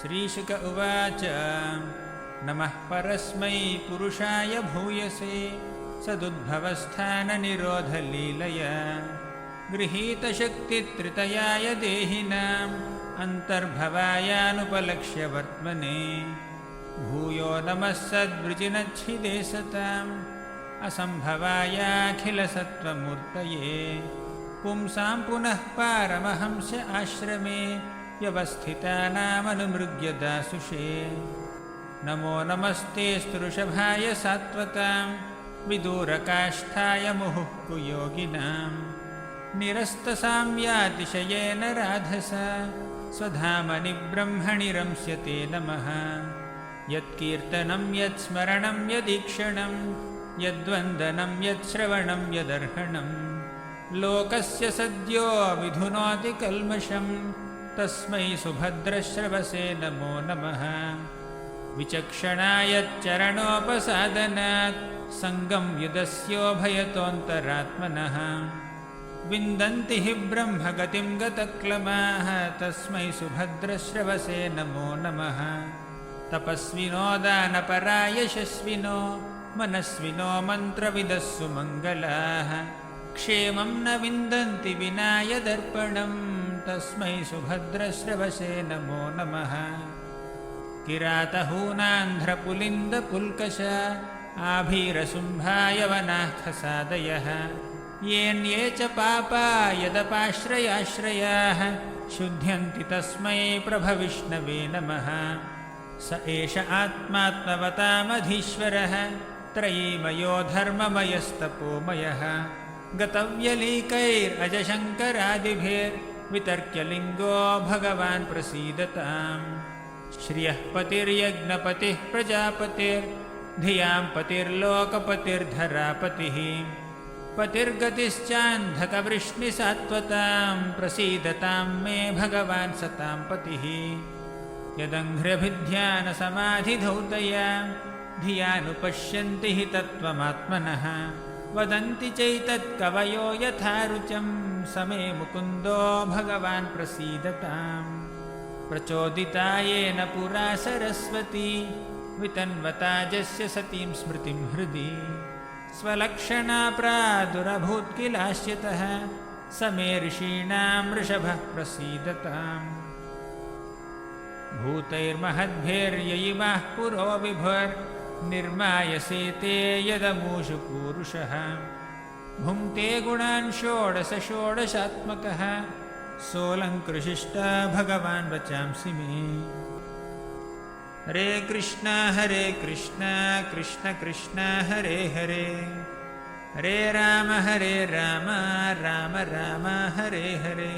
श्रीशुक उवाच नमः परस्मै पुरुषाय भूयसे सदुद्भवस्थाननिरोधलीलया गृहीतशक्तित्रितयाय देहिनाम् अन्तर्भवायानुपलक्ष्य वर्त्मने भूयो नमः सद्वृजिनच्छिदे सताम् असम्भवायाखिलसत्त्वमूर्तये पुंसां पुनः पारमहंस आश्रमे व्यवस्थितानामनुमृग्य दासुषे नमो नमस्ते स्तृषभाय सात्वतां विदूरकाष्ठाय मुहुः योगिनां निरस्तसाम्यातिशयेन राधसा स्वधामनि ब्रह्मणि रंस्यते नमः यत्कीर्तनं यत्स्मरणं यदीक्षणं यद्वन्दनं यत्श्रवणं यदर्हणं लोकस्य सद्यो विधुनोति कल्मषं तस्मै सुभद्रश्रवसे नमो नमः विचक्षणायच्चरणोपसादनात् सङ्गं युदस्योभयतोऽन्तरात्मनः विन्दन्ति हि ब्रह्मगतिं गतक्लमाः तस्मै सुभद्रश्रवसे नमो नमः तपस्विनो दानपरायशस्विनो मनस्विनो मन्त्रविदः सुमङ्गलाः क्षेमं न विन्दन्ति विना यदर्पणं तस्मै सुभद्रश्रवसे नमो नमः किरातहूनान्ध्रपुलिन्दपुल्कष आभीरशुम्भायवनाः खसादयः येन्ये च पापा यदपाश्रयाश्रयाः शुध्यन्ति तस्मै प्रभविष्णवे नमः स एष आत्मात्मवतामधीश्वरः त्रयीमयो धर्ममयस्तपोमयः गतव्यलीकैरजशङ्करादिभिर्वितर्क्यलिङ्गो भगवान् प्रसीदताम् श्रियः पतिर्यज्ञपतिः प्रजापतिर्धियां पतिर्लोकपतिर्धरापतिः पतिर्गतिश्चान्धकवृष्णिसात्वतां प्रसीदतां मे भगवान् सतां पतिः यदङ्घ्र्यभिध्यानसमाधिधौतया धियानुपश्यन्ति हि तत्त्वमात्मनः वदन्ति चैतत्कवयो यथा रुचं समे मुकुन्दो भगवान् प्रसीदताम् प्रचोदिता येन पुरा सरस्वती वितन्वताजस्य सतीं स्मृतिं हृदि स्वलक्षणा प्रादुरभूत् किलास्यतः समे ऋषीणां वृषभः प्रसीदताम् भूतैर्महद्भिर्ययिमाः पुरो विभुर्निर्मायसेते यदमूषु पूरुषः भुङ्क्ते गुणान् षोडश षोडशात्मकः सोऽलङ्कृशिष्ट भगवान् वचांसि मे हरे कृष्ण कृष्ण कृष्ण हरे हरे हरे राम राम राम हरे हरे